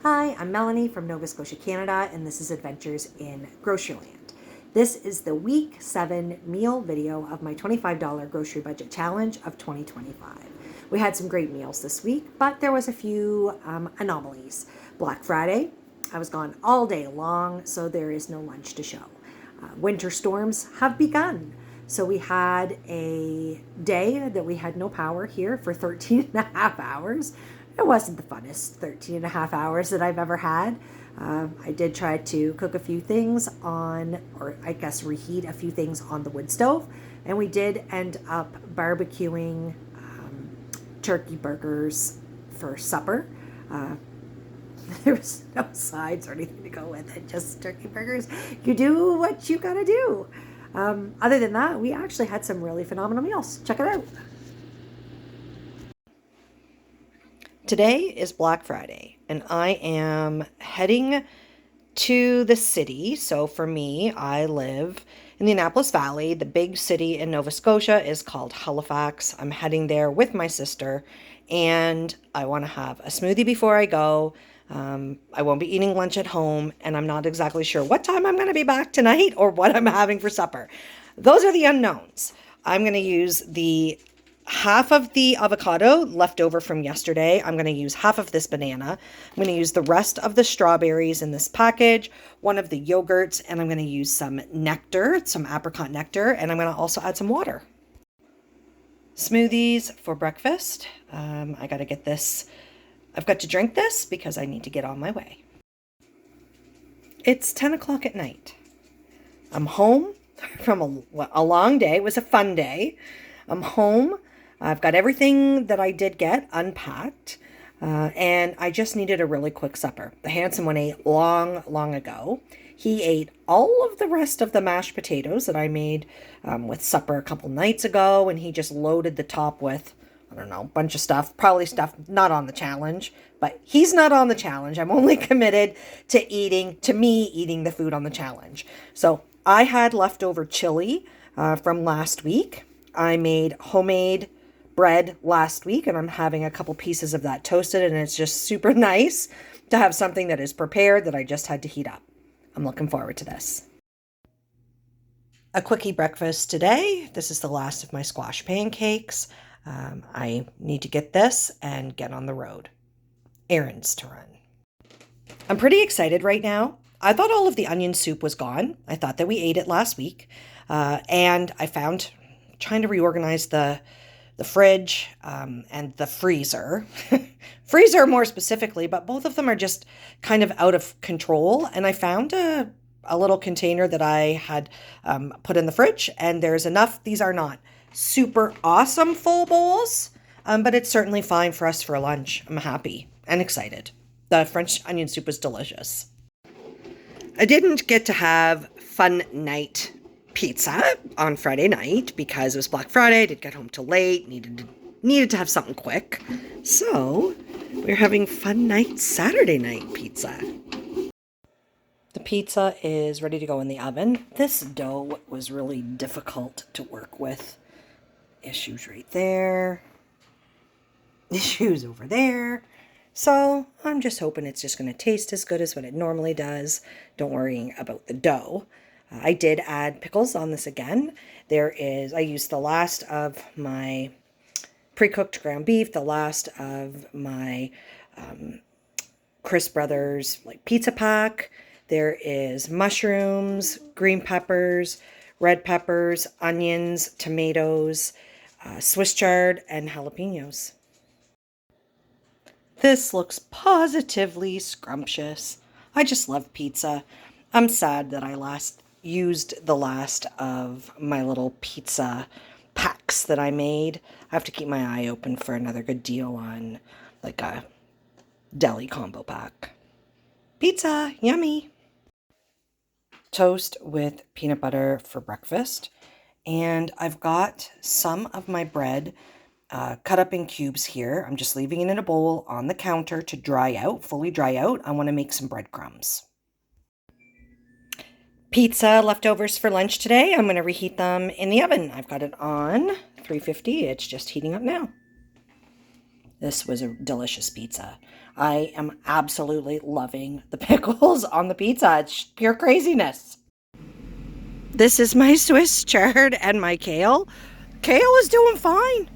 Hi, I'm Melanie from Nova Scotia, Canada, and this is Adventures in Groceryland. This is the week 7 meal video of my $25 grocery budget challenge of 2025. We had some great meals this week, but there was a few anomalies. Black Friday, I was gone all day long, so there is no lunch to show. Winter storms have begun. So we had a day that we had no power here for 13 and a half hours. It wasn't the funnest 13 and a half hours that I've ever had. I did try to cook a few things on, or I guess reheat a few things on the wood stove. And we did end up barbecuing turkey burgers for supper. There was no sides or anything to go with it, just turkey burgers. You do what you gotta do. Other than that, we actually had some really phenomenal meals. Check it out. Today is Black Friday, and I am heading to the city. So for me, I live in the Annapolis Valley. The big city in Nova Scotia is called Halifax. I'm heading there with my sister, and I want to have a smoothie before I go. I won't be eating lunch at home, and I'm not exactly sure what time I'm going to be back tonight or what I'm having for supper. Those are the unknowns. I'm going to use the half of the avocado left over from yesterday. I'm going to use half of this banana. I'm going to use the rest of the strawberries in this package, one of the yogurts, and I'm going to use some nectar, some apricot nectar, and I'm going to also add some water. Smoothies for breakfast. I got to get this. I've got to drink this because I need to get on my way. It's 10 o'clock at night. I'm home from a long day. It was a fun day. I'm home. I've got everything that I did get unpacked, and I just needed a really quick supper. The handsome one ate long ago. He ate all of the rest of the mashed potatoes that I made with supper a couple nights ago, and he just loaded the top with, I don't know, a bunch of stuff, probably stuff not on the challenge, but he's not on the challenge. I'm only committed to me eating the food on the challenge. So I had leftover chili from last week. I made homemade bread last week, and I'm having a couple pieces of that toasted, and it's just super nice to have something that is prepared that I just had to heat up. I'm looking forward to this. A quickie breakfast today. This is the last of my squash pancakes. I need to get this and get on the road. Errands to run. I'm pretty excited right now. I thought all of the onion soup was gone. I thought that we ate it last week. And I found, trying to reorganize the fridge and the freezer. Freezer more specifically, but both of them are just kind of out of control. And I found a little container that I had put in the fridge, and there's enough. These are not super awesome full bowls, but it's certainly fine for us for lunch. I'm happy and excited. The French onion soup was delicious. I didn't get to have fun night pizza on Friday night because it was Black Friday. I didn't get home till late. Needed to have something quick. So we're having fun night Saturday night pizza. The pizza is ready to go in the oven. This dough was really difficult to work with. Issues right there. Issues over there. So I'm just hoping it's just going to taste as good as what it normally does. Don't worry about the dough. I did add pickles on this again. I used the last of my pre-cooked ground beef, the last of my Chris Brothers pizza pack. There is mushrooms, green peppers, red peppers, onions, tomatoes, Swiss chard, and jalapenos. This looks positively scrumptious. I just love pizza. I'm sad that I used the last of my little pizza packs that I made. I have to keep my eye open for another good deal on a deli combo pack. Pizza, yummy. Toast with peanut butter for breakfast. And I've got some of my bread cut up in cubes here. I'm just leaving it in a bowl on the counter to dry out, fully dry out. I want to make some breadcrumbs. Pizza leftovers for lunch today. I'm going to reheat them in the oven. I've got it on 350. It's just heating up now. This was a delicious pizza. I am absolutely loving the pickles on the pizza. It's pure craziness. This is my Swiss chard and my kale. Kale is doing fine.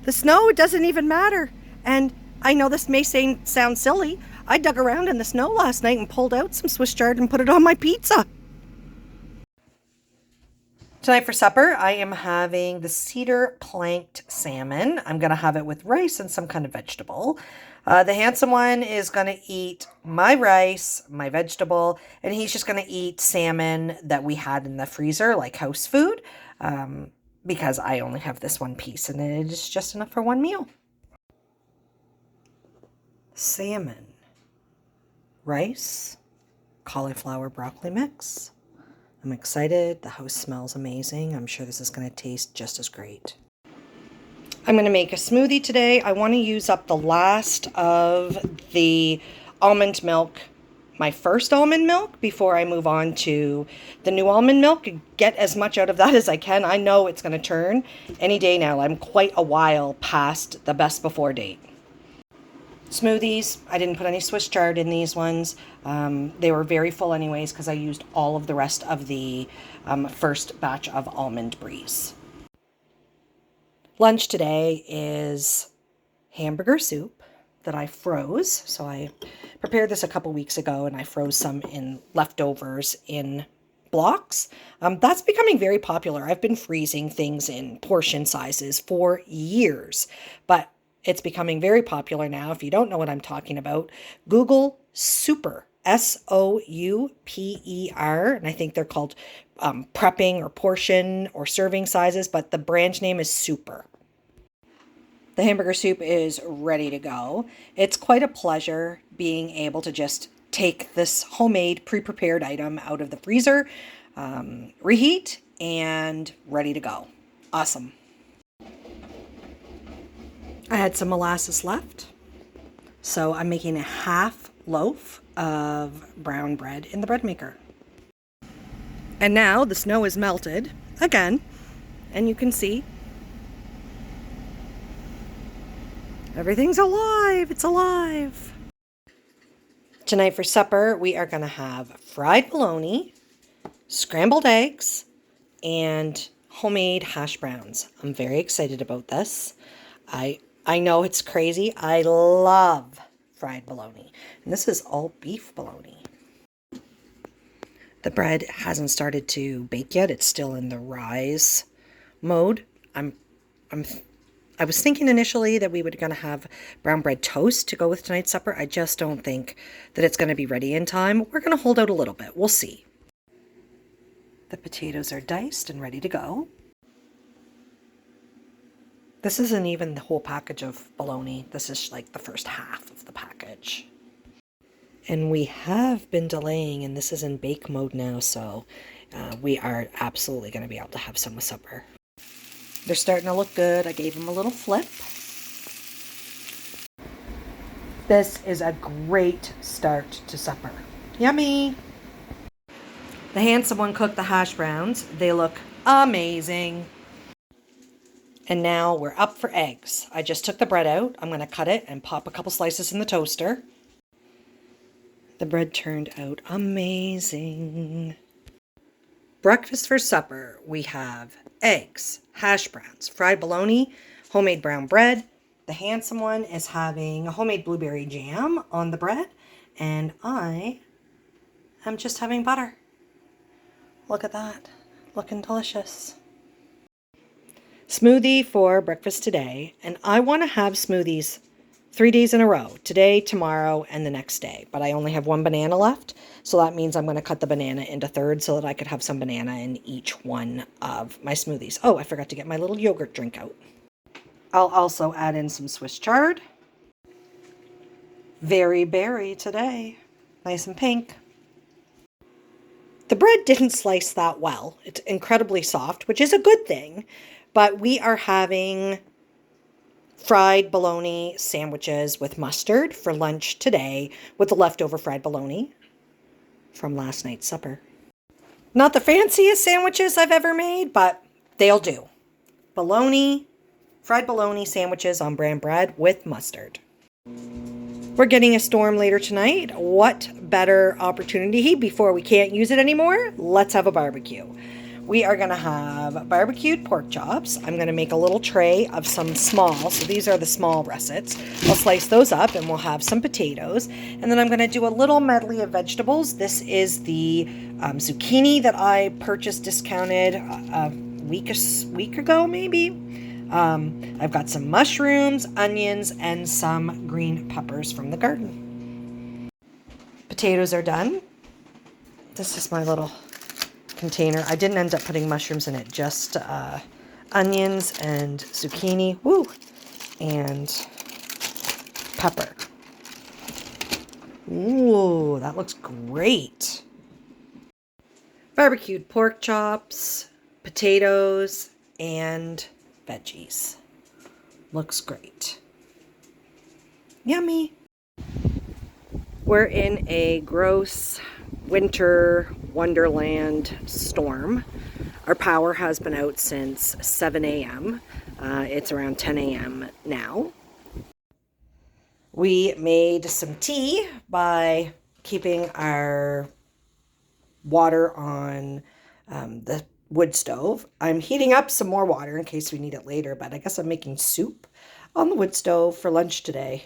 The snow, it doesn't even matter. And I know this may sound silly. I dug around in the snow last night and pulled out some Swiss chard and put it on my pizza. Tonight for supper, I am having the cedar planked salmon. I'm going to have it with rice and some kind of vegetable. The handsome one is going to eat my rice, my vegetable, and he's just going to eat salmon that we had in the freezer, like house food, because I only have this one piece and it is just enough for one meal. Salmon, rice, cauliflower broccoli mix. I'm excited. The house smells amazing. I'm sure this is going to taste just as great. I'm going to make a smoothie today. I want to use up the last of the almond milk, my first almond milk, before I move on to the new almond milk. Get as much out of that as I can. I know it's going to turn any day now. I'm quite a while past the best before date. Smoothies, I didn't put any Swiss chard in these ones. They were very full anyways because I used all of the rest of the first batch of almond bries. Lunch today is hamburger soup that I froze. So I prepared this a couple weeks ago and I froze some in leftovers in blocks. That's becoming very popular. I've been freezing things in portion sizes for years, but it's becoming very popular now. If you don't know what I'm talking about, Google Super, S-O-U-P-E-R, and I think they're called prepping or portion or serving sizes, but the brand name is Super. The hamburger soup is ready to go. It's quite a pleasure being able to just take this homemade pre-prepared item out of the freezer, reheat, and ready to go. Awesome. I had some molasses left, so I'm making a half loaf of brown bread in the bread maker. And now the snow is melted again, and you can see everything's alive. It's alive. Tonight for supper, we are going to have fried bologna, scrambled eggs, and homemade hash browns. I'm very excited about this. I know it's crazy. I love fried bologna. And this is all beef bologna. The bread hasn't started to bake yet. It's still in the rise mode. I was thinking initially that we were going to have brown bread toast to go with tonight's supper. I just don't think that it's going to be ready in time. We're going to hold out a little bit. We'll see. The potatoes are diced and ready to go. This isn't even the whole package of bologna. This is like the first half of the package. And we have been delaying, and this is in bake mode now, so we are absolutely going to be able to have some with supper. They're starting to look good. I gave them a little flip. This is a great start to supper. Yummy! The handsome one cooked the hash browns. They look amazing. And now we're up for eggs. I just took the bread out. I'm going to cut it and pop a couple slices in the toaster. The bread turned out amazing. Breakfast for supper, we have eggs, hash browns, fried bologna, homemade brown bread. The handsome one is having a homemade blueberry jam on the bread. And I am just having butter. Look at that. Looking delicious. Smoothie for breakfast today, and I want to have smoothies 3 days in a row, today, tomorrow, and the next day, but I only have one banana left, so that means I'm going to cut the banana into thirds so that I could have some banana in each one of my smoothies. Oh, I forgot to get my little yogurt drink out. I'll also add in some Swiss chard. Very berry today, nice and pink. The bread didn't slice that well. It's incredibly soft, which is a good thing. But we are having fried bologna sandwiches with mustard for lunch today with the leftover fried bologna from last night's supper. Not the fanciest sandwiches I've ever made, but they'll do. Bologna, fried bologna sandwiches on brown bread with mustard. We're getting a storm later tonight. What better opportunity before we can't use it anymore? Let's have a barbecue. We are going to have barbecued pork chops. I'm going to make a little tray of some small, so these are the small russets. I'll slice those up and we'll have some potatoes. And then I'm going to do a little medley of vegetables. This is the zucchini that I purchased discounted a week ago maybe. I've got some mushrooms, onions, and some green peppers from the garden. Potatoes are done. This is my little container. I didn't end up putting mushrooms in it, just onions and zucchini, and pepper. Ooh, that looks great. Barbecued pork chops, potatoes, and veggies. Looks great. Yummy. We're in a gross winter wonderland storm. Our power has been out since 7 a.m. It's around 10 a.m. now. We made some tea by keeping our water on the wood stove. I'm heating up some more water in case we need it later, but I guess I'm making soup on the wood stove for lunch today.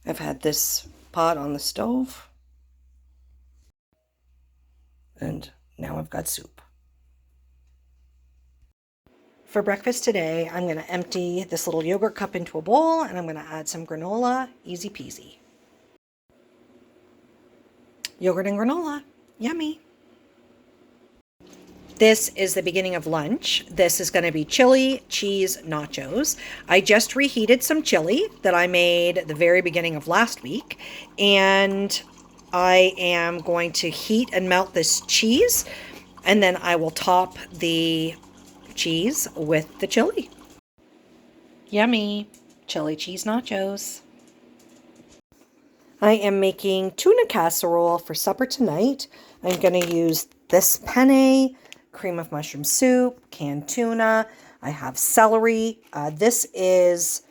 I've had this pot on the stove, and now I've got soup. For breakfast today, I'm going to empty this little yogurt cup into a bowl, and I'm going to add some granola, easy peasy. Yogurt and granola, yummy. This is the beginning of lunch. This is going to be chili cheese nachos. I just reheated some chili that I made the very beginning of last week, and I am going to heat and melt this cheese, and then I will top the cheese with the chili. Yummy chili cheese nachos. I am making tuna casserole for supper tonight. I'm going to use this penne, cream of mushroom soup, canned tuna. I have celery. This is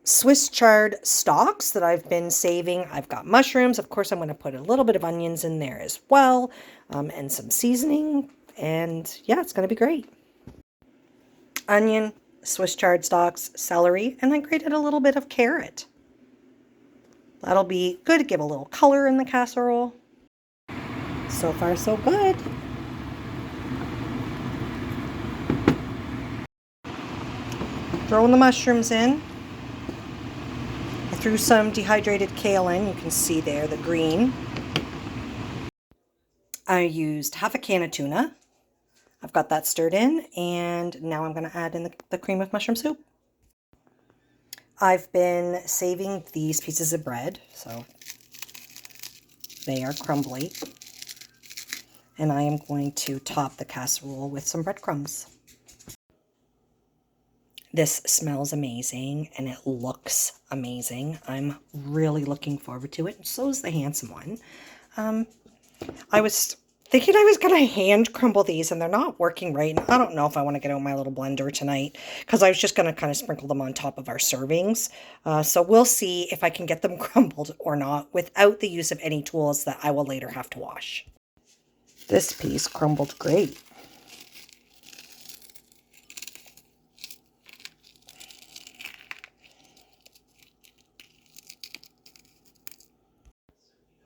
Swiss chard stalks that I've been saving. I've got mushrooms. Of course, I'm going to put a little bit of onions in there as well, and some seasoning. And yeah, it's going to be great. Onion, Swiss chard stalks, celery, and I grated a little bit of carrot. That'll be good to give a little color in the casserole. So far, so good. Throwing the mushrooms in. I threw some dehydrated kale in. You can see there the green. I used half a can of tuna. I've got that stirred in, and now I'm going to add in the cream of mushroom soup. I've been saving these pieces of bread, so they are crumbly. And I am going to top the casserole with some breadcrumbs. This smells amazing, and it looks amazing. I'm really looking forward to it, and so is the handsome one. I was thinking I was going to hand crumble these, and they're not working right. And I don't know if I want to get out my little blender tonight, because I was just going to kind of sprinkle them on top of our servings. So we'll see if I can get them crumbled or not without the use of any tools that I will later have to wash. This piece crumbled great.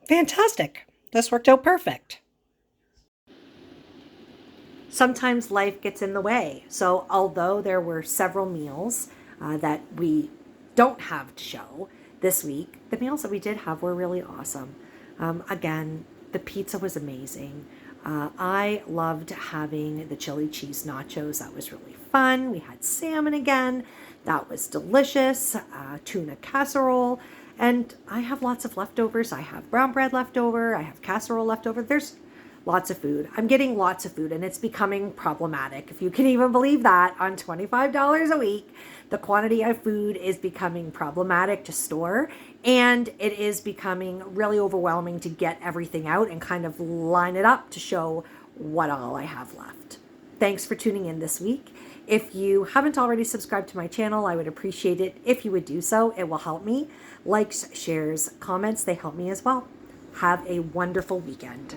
Fantastic. This worked out perfect. Sometimes life gets in the way. So although there were several meals that we don't have to show this week, the meals that we did have were really awesome. Again, the pizza was amazing. I loved having the chili cheese nachos. That was really fun. We had salmon again. That was delicious. Tuna casserole. And I have lots of leftovers. I have brown bread left over. I have casserole left over. There's lots of food. I'm getting lots of food, and it's becoming problematic. If you can even believe that, on $25 a week, the quantity of food is becoming problematic to store, and it is becoming really overwhelming to get everything out and kind of line it up to show what all I have left. Thanks for tuning in this week. If you haven't already subscribed to my channel, I would appreciate it if you would do so. It will help me. Likes, shares, comments, they help me as well. Have a wonderful weekend.